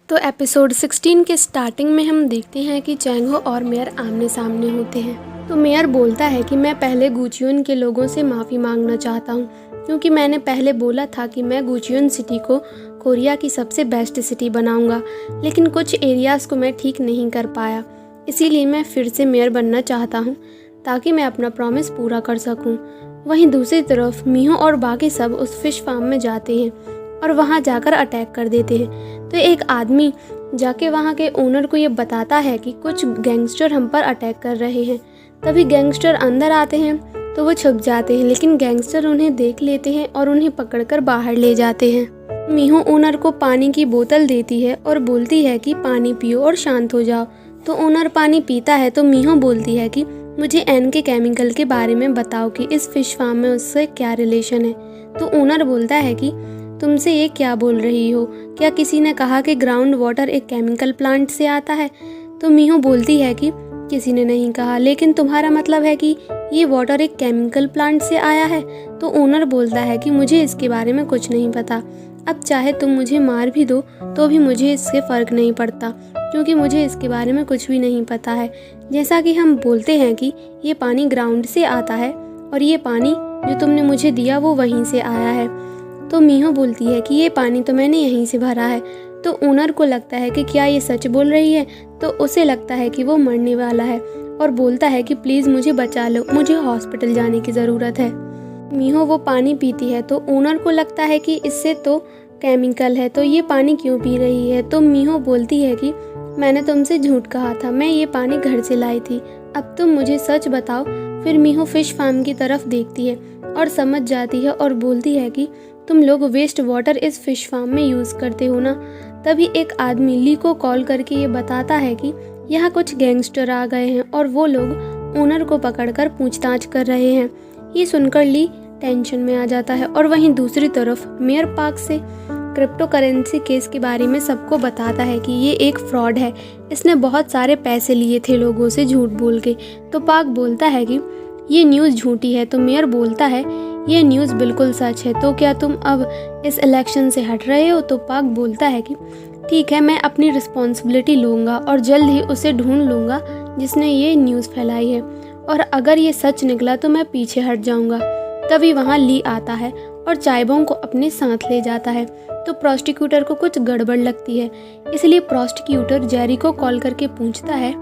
तो एपिसोड 16 के स्टार्टिंग में हम देखते हैं कि चैंग हो और मेयर आमने सामने होते हैं। तो मेयर बोलता है कि मैं पहले गुचियन के लोगों से माफ़ी मांगना चाहता हूँ, क्योंकि मैंने पहले बोला था कि मैं गुचियन सिटी को कोरिया की सबसे बेस्ट सिटी बनाऊंगा, लेकिन कुछ एरियाज़ को मैं ठीक नहीं कर पाया। इसीलिए मैं फिर से मेयर बनना चाहता हूँ ताकि मैं अपना प्रॉमिस पूरा कर सकूँ। वहीं दूसरी तरफ मीहो और बाकी सब उस फिश फार्म में जाते हैं और वहाँ जाकर अटैक कर देते हैं। तो एक आदमी जाके वहाँ के ओनर को ये बताता है कि कुछ गैंगस्टर हम पर अटैक कर रहे हैं। तभी गैंगस्टर अंदर आते हैं तो वो छुप जाते हैं, लेकिन गैंगस्टर उन्हें देख लेते हैं और उन्हें पकड़कर बाहर ले जाते हैं। मीहो ओनर को पानी की बोतल देती है और बोलती है कि पानी पियो और शांत हो जाओ। तो ओनर पानी पीता है तो मीहो बोलती है कि मुझे एन के केमिकल के बारे में बताओ कि इस फिश फार्म में उससे क्या रिलेशन है। तो ओनर बोलता है कि तुमसे ये क्या बोल रही हो, क्या किसी ने कहा कि ग्राउंड वाटर एक केमिकल प्लांट से आता है? तो मीहो बोलती है कि किसी ने नहीं कहा, लेकिन तुम्हारा मतलब है कि ये वाटर एक केमिकल प्लांट से आया है। तो ओनर बोलता है कि मुझे इसके बारे में कुछ नहीं पता, अब चाहे तुम मुझे मार भी दो तो भी मुझे इससे फ़र्क नहीं पड़ता, क्योंकि मुझे इसके बारे में कुछ भी नहीं पता है। जैसा कि हम बोलते हैं कि ये पानी ग्राउंड से आता है और ये पानी जो तुमने मुझे दिया वो वहीं से आया है। तो मीहो बोलती है कि ये पानी तो मैंने यहीं से भरा है। तो ओनर को लगता है कि क्या ये सच बोल रही है, तो उसे लगता है कि वो मरने वाला है और बोलता है कि प्लीज़ मुझे बचा लो, मुझे हॉस्पिटल जाने की ज़रूरत है। मीहो वो पानी पीती है तो ओनर को लगता है कि इससे तो केमिकल है, तो ये पानी क्यों पी रही है। तो मीहो बोलती है कि मैंने तुमसे झूठ कहा था, मैं ये पानी घर से लाई थी, अब तुम मुझे सच बताओ। फिर मीहो फिश फार्म की तरफ देखती है और समझ जाती है और बोलती है कि तुम लोग वेस्ट वाटर इस फिश फार्म में यूज़ करते हो ना। तभी एक आदमी ली को कॉल करके ये बताता है कि यहाँ कुछ गैंगस्टर आ गए हैं और वो लोग ओनर को पकड़कर पूछताछ कर रहे हैं। ये सुनकर ली टेंशन में आ जाता है और वहीं दूसरी तरफ मेयर पार्क से क्रिप्टो करेंसी केस के बारे में सबको बताता है कि ये एक फ्रॉड है, इसने बहुत सारे पैसे लिए थे लोगों से झूठ बोल के। तो पार्क बोलता है कि ये न्यूज़ झूठी है। तो मेयर बोलता है ये न्यूज़ बिल्कुल सच है, तो क्या तुम अब इस इलेक्शन से हट रहे हो? तो पार्क बोलता है कि ठीक है, मैं अपनी रिस्पॉन्सिबिलिटी लूँगा और जल्द ही उसे ढूंढ लूँगा जिसने ये न्यूज़ फैलाई है, और अगर ये सच निकला तो मैं पीछे हट जाऊँगा। तभी वहाँ ली आता है और चायबोंग को अपने साथ ले जाता है। तो प्रोसिक्यूटर को कुछ गड़बड़ लगती है, इसलिए प्रोसिक्यूटर जेरी को कॉल करके पूछता है।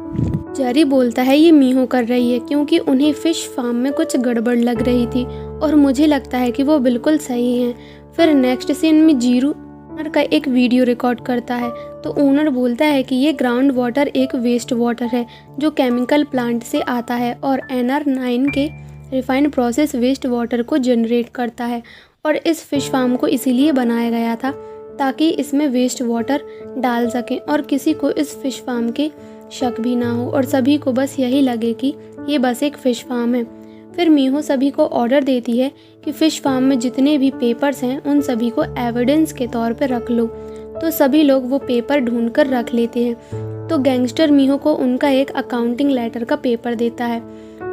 जेरी बोलता है ये मीहो कर रही है, क्योंकि उन्हें फिश फार्म में कुछ गड़बड़ लग रही थी और मुझे लगता है कि वो बिल्कुल सही हैं। फिर नेक्स्ट सीन में जीरू ओनर का एक वीडियो रिकॉर्ड करता है। तो ओनर बोलता है कि ये ग्राउंड वाटर एक वेस्ट वाटर है जो केमिकल प्लांट से आता है और NR9 के रिफाइंड प्रोसेस वेस्ट वाटर को जनरेट करता है, और इस फिश फार्म को इसीलिए बनाया गया था ताकि इसमें वेस्ट वाटर डाल सकें और किसी को इस फिश फार्म के शक भी ना हो और सभी को बस यही लगे कि ये बस एक फ़िश फार्म है। फिर मीहो सभी को ऑर्डर देती है कि फ़िश फार्म में जितने भी पेपर्स हैं उन सभी को एविडेंस के तौर पर रख लो। तो सभी लोग वो पेपर ढूंढ कर रख लेते हैं। तो गैंगस्टर मीहो को उनका एक अकाउंटिंग लेटर का पेपर देता है,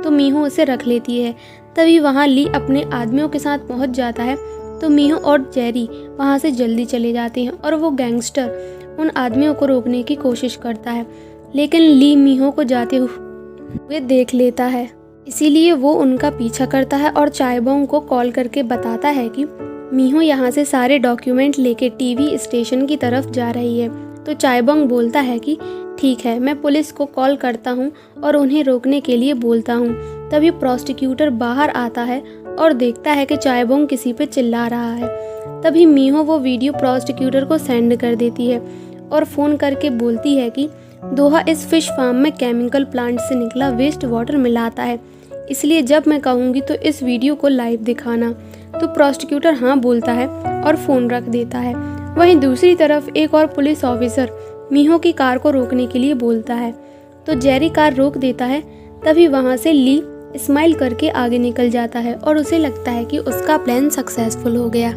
तो मीहो उसे रख लेती है। तभी वहाँ ली अपने आदमियों के साथ पहुँच जाता है। तो मीहो और जेरी वहाँ से जल्दी चले जाते हैं और वो गैंगस्टर उन आदमियों को रोकने की कोशिश करता है, लेकिन ली मीहो को जाते हुए देख लेता है, इसीलिए वो उनका पीछा करता है और चायबोंग को कॉल करके बताता है कि मीहो यहाँ से सारे डॉक्यूमेंट लेके टीवी स्टेशन की तरफ जा रही है। तो चायबोंग बोलता है कि ठीक है, मैं पुलिस को कॉल करता हूँ और उन्हें रोकने के लिए बोलता हूँ। तभी प्रोसिक्यूटर बाहर आता है और देखता है कि चायबोंग किसी पे चिल्ला रहा है। तभी मीहो वो वीडियो प्रोसिक्यूटर को सेंड कर देती है और फ़ोन करके बोलती है कि दोहा इस फिश फार्म में केमिकल प्लांट से निकला वेस्ट वाटर मिलाता है, इसलिए जब मैं कहूँगी तो इस वीडियो को लाइव दिखाना। तो प्रोसिक्यूटर हाँ बोलता है और फ़ोन रख देता है। वहीं दूसरी तरफ एक और पुलिस ऑफिसर मीहो की कार को रोकने के लिए बोलता है, तो जेरी कार रोक देता है। तभी वहाँ से ली स्माइल करके आगे निकल जाता है और उसे लगता है कि उसका प्लान सक्सेसफुल हो गया।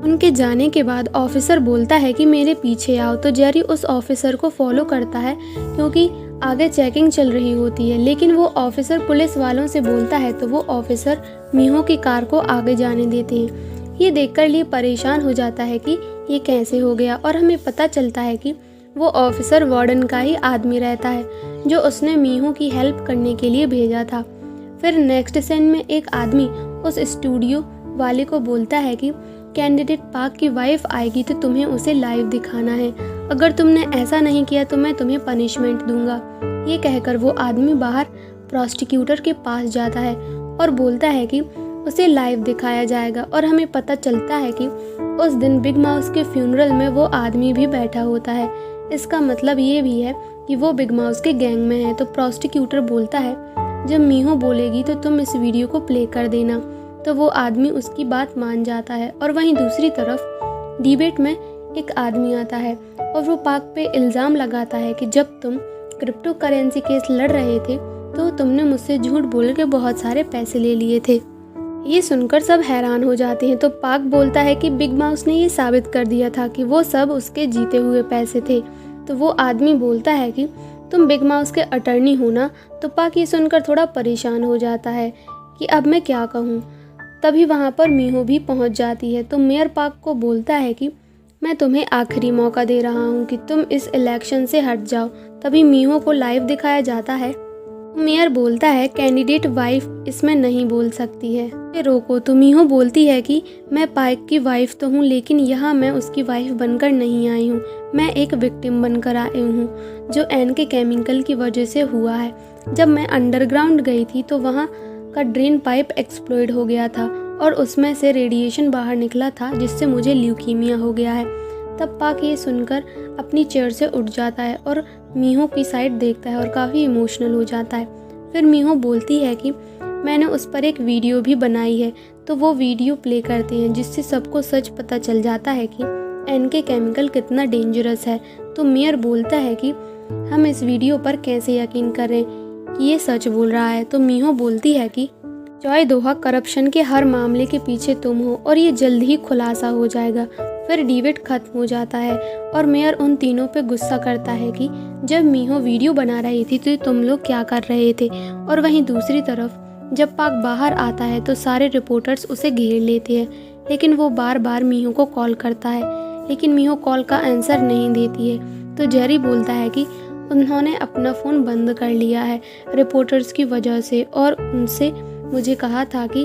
उनके जाने के बाद ऑफिसर बोलता है कि मेरे पीछे आओ। तो जेरी उस ऑफिसर को फॉलो करता है क्योंकि आगे चेकिंग चल रही होती है, लेकिन वो ऑफिसर पुलिस वालों से बोलता है तो वो ऑफिसर मीहो की कार को आगे जाने देते हैं। ये देखकर ली परेशान हो जाता है कि ये कैसे हो गया, और हमें पता चलता है कि वो ऑफिसर वार्डन का ही आदमी रहता है जो उसने मीहू की हेल्प करने के लिए भेजा था। फिर नेक्स्ट सीन में एक आदमी उस स्टूडियो वाले को बोलता है कि कैंडिडेट पार्क की वाइफ आएगी तो तुम्हें उसे लाइव दिखाना है, अगर तुमने ऐसा नहीं किया तो मैं तुम्हें पनिशमेंट दूंगा। ये कहकर वो आदमी बाहर प्रोसिक्यूटर के पास जाता है और बोलता है कि उसे लाइव दिखाया जाएगा और हमें पता चलता है कि उस दिन बिग माउस के फ्यूनरल में वो आदमी भी बैठा होता है। इसका मतलब ये भी है कि वो बिग माउस के गैंग में है। तो प्रोसिक्यूटर बोलता है जब मीहू बोलेगी तो तुम इस वीडियो को प्ले कर देना। तो वो आदमी उसकी बात मान जाता है। और वहीं दूसरी तरफ डिबेट में एक आदमी आता है और वो पाक पे इल्ज़ाम लगाता है कि जब तुम क्रिप्टो करेंसी केस लड़ रहे थे तो तुमने मुझसे झूठ बोल के बहुत सारे पैसे ले लिए थे। ये सुनकर सब हैरान हो जाते हैं। तो पाक बोलता है कि बिग माउस ने ये साबित कर दिया था कि वो सब उसके जीते हुए पैसे थे। तो वो आदमी बोलता है कि तुम बिग माउस के अटर्नी हो ना। तो पाक ये सुनकर थोड़ा परेशान हो जाता है कि अब मैं क्या कहूँ। तभी वहाँ पर मीहू भी पहुँच जाती है। तो मेयर पाक को बोलता है कि मैं तुम्हें आखिरी मौका दे रहा हूँ कि तुम इस इलेक्शन से हट जाओ। तभी मीहू को लाइव दिखाया जाता है। मेयर बोलता है कैंडिडेट वाइफ इसमें नहीं बोल सकती है। रोको। तो मीहू बोलती है कि मैं पाइक की वाइफ तो हूँ लेकिन यहाँ मैं उसकी वाइफ बनकर नहीं आई हूँ, मैं एक विक्टिम बनकर आई हूँ जो एन के केमिकल की वजह से हुआ है। जब मैं अंडरग्राउंड गई थी तो वहाँ का ड्रेन पाइप एक्सप्लोड हो गया था और उसमें से रेडिएशन बाहर निकला था जिससे मुझे ल्यूकीमिया हो गया है। तब पाक ये सुनकर अपनी चेयर से उठ जाता है और मीहू की साइड देखता है और काफ़ी इमोशनल हो जाता है। फिर मीहू बोलती है कि मैंने उस पर एक वीडियो भी बनाई है। तो वो वीडियो प्ले करते हैं जिससे सबको सच पता चल जाता है कि एन के केमिकल कितना डेंजरस है। तो मेयर बोलता है कि हम इस वीडियो पर कैसे यकीन करें कि ये सच बोल रहा है। तो मीहू बोलती है कि जॉय दोहा करप्शन के हर मामले के पीछे तुम हो और ये जल्द ही खुलासा हो जाएगा। फिर डिबेट खत्म हो जाता है और मेयर उन तीनों पे गुस्सा करता है कि जब मीहू वीडियो बना रही थी तो तुम लोग क्या कर रहे थे। और वहीं दूसरी तरफ जब पाक बाहर आता है तो सारे रिपोर्टर्स उसे घेर लेते हैं, लेकिन वो बार बार मीहू को कॉल करता है लेकिन मीहू कॉल का आंसर नहीं देती है। तो जेरी बोलता है कि उन्होंने अपना फ़ोन बंद कर लिया है रिपोर्टर्स की वजह से और उनसे मुझे कहा था कि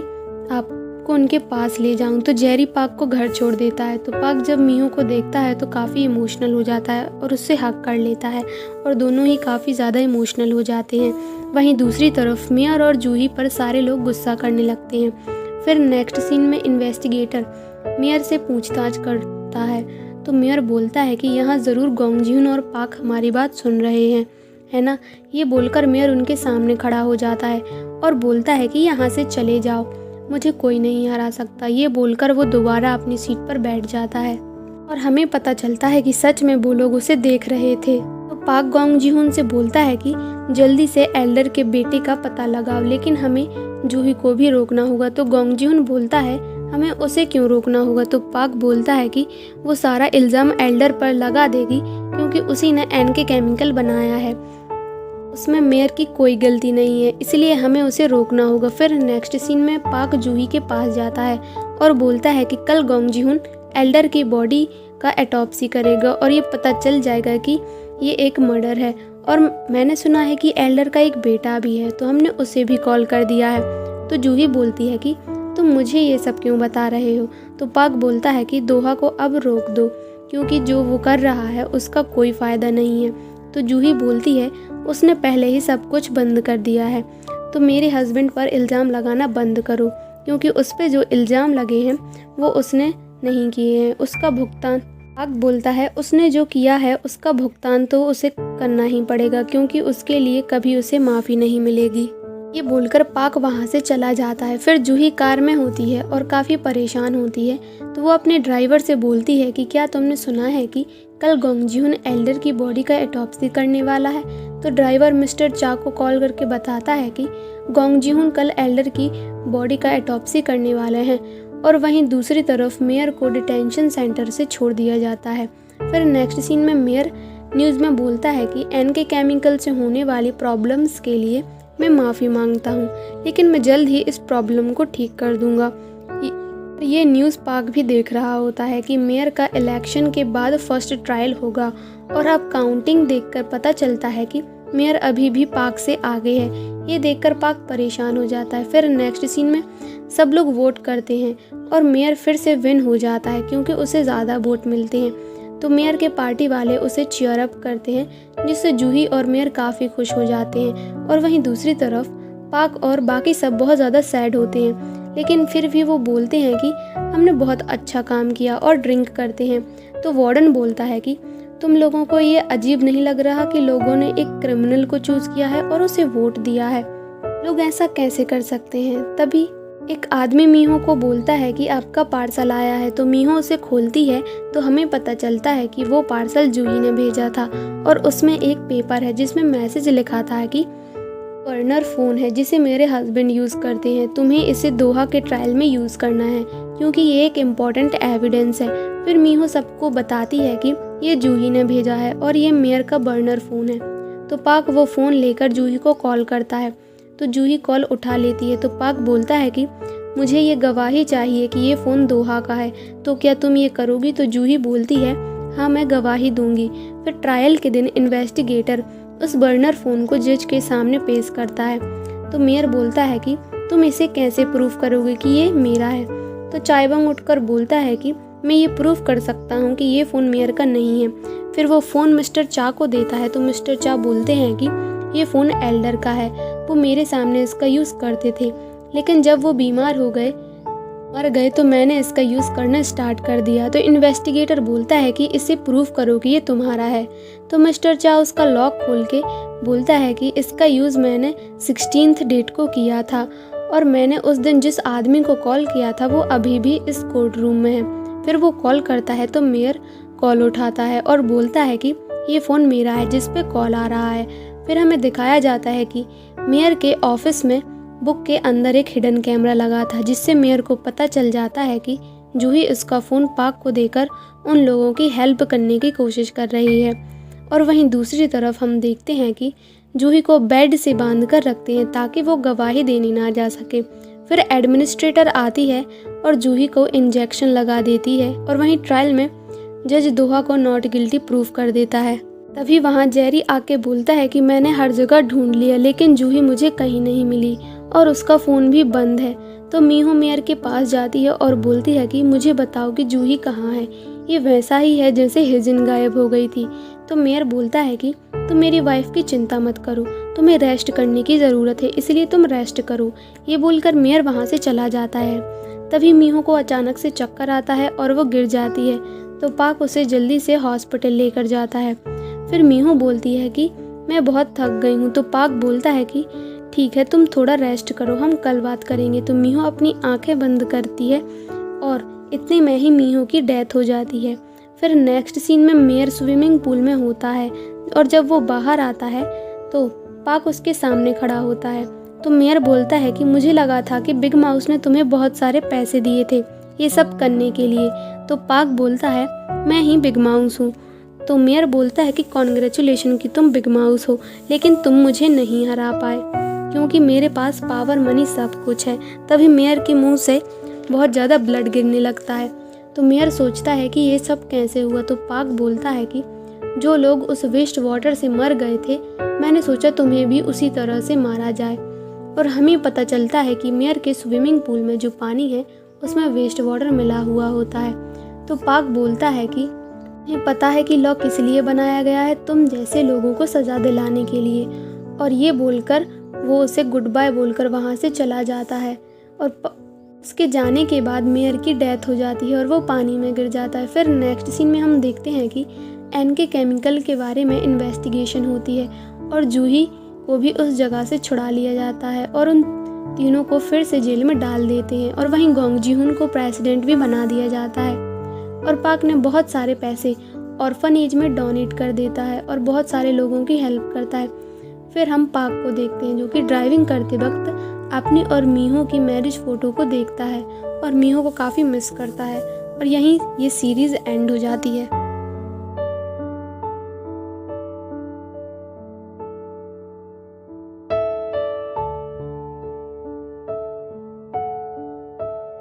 आपको उनके पास ले जाऊं। तो जेरी पाक को घर छोड़ देता है। तो पाक जब मीहू को देखता है तो काफ़ी इमोशनल हो जाता है और उससे हक कर लेता है और दोनों ही काफ़ी ज़्यादा इमोशनल हो जाते हैं। वहीं दूसरी तरफ मेयर और जूही पर सारे लोग गुस्सा करने लगते हैं। फिर नेक्स्ट सीन में इन्वेस्टिगेटर मेयर से पूछताछ करता है। तो मेयर बोलता है कि यहाँ ज़रूर गोंग जिहुन और पाक हमारी बात सुन रहे हैं, है ना। ये बोलकर मेयर उनके सामने खड़ा हो जाता है और बोलता है कि यहाँ से चले जाओ, मुझे कोई नहीं हरा सकता। ये बोलकर वो दोबारा अपनी सीट पर बैठ जाता है और हमें पता चलता है कि सच में वो लोग उसे देख रहे थे। तो पाक गोंग जिहुन से बोलता है कि जल्दी से एल्डर के बेटे का पता लगाओ, लेकिन हमें जूही को भी रोकना होगा। तो गोंग जिहुन बोलता है हमें उसे क्यों रोकना होगा। तो पाक बोलता है कि वो सारा इल्ज़ाम एल्डर पर लगा देगी क्योंकि उसी ने एन के केमिकल बनाया है, उसमें मेयर की कोई गलती नहीं है, इसलिए हमें उसे रोकना होगा। फिर नेक्स्ट सीन में पाक जूही के पास जाता है और बोलता है कि कल गोंग जिहुन एल्डर की बॉडी का एटॉप्सी करेगा और ये पता चल जाएगा कि ये एक मर्डर है। और मैंने सुना है कि एल्डर का एक बेटा भी है, तो हमने उसे भी कॉल कर दिया है। तो जूही बोलती है कि तुम मुझे ये सब क्यों बता रहे हो। तो पाक बोलता है कि दोहा को अब रोक दो क्योंकि जो वो कर रहा है उसका कोई फ़ायदा नहीं है। तो जूही बोलती है उसने पहले ही सब कुछ बंद कर दिया है, तो मेरे हस्बैंड पर इल्ज़ाम लगाना बंद करो क्योंकि उस पर जो इल्ज़ाम लगे हैं वो उसने नहीं किए हैं, उसका भुगतान। पाक बोलता है उसने जो किया है उसका भुगतान तो उसे करना ही पड़ेगा क्योंकि उसके लिए कभी उसे माफ़ी नहीं मिलेगी। ये बोलकर पाक वहाँ से चला जाता है। फिर जूही कार में होती है और काफ़ी परेशान होती है। तो वो अपने ड्राइवर से बोलती है कि क्या तुमने सुना है कि कल गोंग जिहुन एल्डर की बॉडी का एटॉप्सी करने वाला है। तो ड्राइवर मिस्टर चा को कॉल करके बताता है कि गोंग जिहुन कल एल्डर की बॉडी का एटॉप्सी करने वाले हैं। और वहीं दूसरी तरफ मेयर को डिटेंशन सेंटर से छोड़ दिया जाता है। फिर नेक्स्ट सीन में मेयर न्यूज़ में बोलता है कि एन के केमिकल से होने वाली प्रॉब्लम्स के लिए मैं माफ़ी मांगता हूँ, लेकिन मैं जल्द ही इस प्रॉब्लम को ठीक कर दूंगा। ये न्यूज़ पाक भी देख रहा होता है कि मेयर का इलेक्शन के बाद फर्स्ट ट्रायल होगा और अब काउंटिंग देखकर पता चलता है कि मेयर अभी भी पाक से आगे है। ये देखकर पाक परेशान हो जाता है। फिर नेक्स्ट सीन में सब लोग वोट करते हैं और मेयर फिर से विन हो जाता है क्योंकि उसे ज़्यादा वोट मिलते हैं। तो मेयर के पार्टी वाले उसे चीयर अप करते हैं, जिससे जूही और मेयर काफ़ी खुश हो जाते हैं। और वहीं दूसरी तरफ पाक और बाकी सब बहुत ज़्यादा सैड होते हैं, लेकिन फिर भी वो बोलते हैं कि हमने बहुत अच्छा काम किया और ड्रिंक करते हैं। तो वार्डन बोलता है कि तुम लोगों को ये अजीब नहीं लग रहा कि लोगों ने एक क्रिमिनल को चूज किया है और उसे वोट दिया है? लोग ऐसा कैसे कर सकते हैं? तभी एक आदमी मीहो को बोलता है कि आपका पार्सल आया है। तो मीहो उसे खोलती है तो हमें पता चलता है कि वो पार्सल जूही ने भेजा था और उसमें एक पेपर है जिसमें मैसेज लिखा था कि बर्नर फ़ोन है जिसे मेरे हस्बैंड यूज़ करते हैं, तुम्हें इसे दोहा के ट्रायल में यूज़ करना है क्योंकि ये एक इम्पॉर्टेंट एविडेंस है। फिर मीहो सबको बताती है कि ये जूही ने भेजा है और ये मेयर का बर्नर फ़ोन है। तो पाक वो फ़ोन लेकर जूही को कॉल करता है। तो जूही कॉल उठा लेती है। तो पाक बोलता है कि मुझे ये गवाही चाहिए कि ये फ़ोन दोहा का है, तो क्या तुम ये करोगी? तो जूही बोलती है हाँ, मैं गवाही दूंगी। फिर ट्रायल के दिन इन्वेस्टिगेटर उस बर्नर फ़ोन को जज के सामने पेश करता है। तो मेयर बोलता है कि तुम इसे कैसे प्रूव करोगे कि ये मेरा है? तो चायबंग उठकर बोलता है कि मैं ये प्रूव कर सकता हूँ कि ये फ़ोन मेयर का नहीं है। फिर वो फ़ोन मिस्टर चा को देता है। तो मिस्टर चा बोलते हैं कि ये फ़ोन एल्डर का है, वो मेरे सामने इसका यूज़ करते थे, लेकिन जब वो बीमार हो गए मर गए तो मैंने इसका यूज़ करना स्टार्ट कर दिया। तो इन्वेस्टिगेटर बोलता है कि इसे प्रूव करो कि ये तुम्हारा है। तो मिस्टर चा उसका लॉक खोल के बोलता है कि इसका यूज़ मैंने 16th डेट को किया था और मैंने उस दिन जिस आदमी को कॉल किया था वो अभी भी इस कोर्ट रूम में है। फिर वो कॉल करता है तो मेयर कॉल उठाता है और बोलता है कि ये फ़ोन मेरा है जिस पे कॉल आ रहा है। फिर हमें दिखाया जाता है कि मेयर के ऑफिस में बुक के अंदर एक हिडन कैमरा लगा था, जिससे मेयर को पता चल जाता है कि जूही उसका फ़ोन पाक को देकर उन लोगों की हेल्प करने की कोशिश कर रही है। और वहीं दूसरी तरफ हम देखते हैं कि जूही को बेड से बांध कर रखते हैं ताकि वो गवाही देने ना जा सके। फिर एडमिनिस्ट्रेटर आती है और जूही को इंजेक्शन लगा देती है और वहीं ट्रायल में जज दोहा को नॉट गिल्टी प्रूव कर देता है। तभी वहाँ जेरी आके बोलता है कि मैंने हर जगह ढूंढ लिया लेकिन जूही मुझे कहीं नहीं मिली और उसका फ़ोन भी बंद है। तो मीहो मेयर के पास जाती है और बोलती है कि मुझे बताओ कि जूही कहाँ है, ये वैसा ही है जैसे हिजिन गायब हो गई थी। तो मेयर बोलता है कि तुम मेरी वाइफ की चिंता मत करो, तुम्हें रेस्ट करने की ज़रूरत है, इसलिए तुम रेस्ट करो। ये बोलकर मेयर वहाँ से चला जाता है। तभी मीहो को अचानक से चक्कर आता है और वो गिर जाती है। तो पाक उसे जल्दी से हॉस्पिटल लेकर जाता है। फिर मीहो बोलती है कि मैं बहुत थक गई हूँ। तो पाक बोलता है कि ठीक है, तुम थोड़ा रेस्ट करो, हम कल बात करेंगे। तो मीहो अपनी आंखें बंद करती है और इतने में ही मीहो की डेथ हो जाती है। फिर नेक्स्ट सीन में मेयर स्विमिंग पूल में होता है और जब वो बाहर आता है तो पाक उसके सामने खड़ा होता है। तो मेयर बोलता है कि मुझे लगा था कि बिग माउस ने तुम्हें बहुत सारे पैसे दिए थे ये सब करने के लिए। तो पाक बोलता है मैं ही बिग माउस हूँ। तो मेयर बोलता है कि कॉन्ग्रेचुलेशन कि तुम बिग माउस हो, लेकिन तुम मुझे नहीं हरा पाए क्योंकि मेरे पास पावर मनी सब कुछ है। तभी मेयर के मुंह से बहुत ज़्यादा ब्लड गिरने लगता है। तो मेयर सोचता है कि ये सब कैसे हुआ। तो पाक बोलता है कि जो लोग उस वेस्ट वाटर से मर गए थे, मैंने सोचा तुम्हें भी उसी तरह से मारा जाए। और हमें पता चलता है कि मेयर के स्विमिंग पूल में जो पानी है उसमें वेस्ट वाटर मिला हुआ होता है। तो पाक बोलता है कि तुम्हें पता है कि लॉ किस लिए बनाया गया है, तुम जैसे लोगों को सज़ा दिलाने के लिए। और ये बोलकर वो उसे गुड बाय बोलकर वहाँ से चला जाता है। और उसके जाने के बाद मेयर की डेथ हो जाती है और वो पानी में गिर जाता है। फिर नेक्स्ट सीन में हम देखते हैं कि एनके केमिकल के बारे में इन्वेस्टिगेशन होती है और जूही को भी उस जगह से छुड़ा लिया जाता है और उन तीनों को फिर से जेल में डाल देते हैं। और वहीं गोंग जी-हुन को प्रेसिडेंट भी बना दिया जाता है। और पाक ने बहुत सारे पैसे ऑर्फनेज में डोनेट कर देता है और बहुत सारे लोगों की हेल्प करता है। फिर हम पाक को देखते हैं जो कि ड्राइविंग करते वक्त अपनी और मीहो की मैरिज फ़ोटो को देखता है और मीहो को काफ़ी मिस करता है। और यहीं ये सीरीज़ एंड हो जाती है।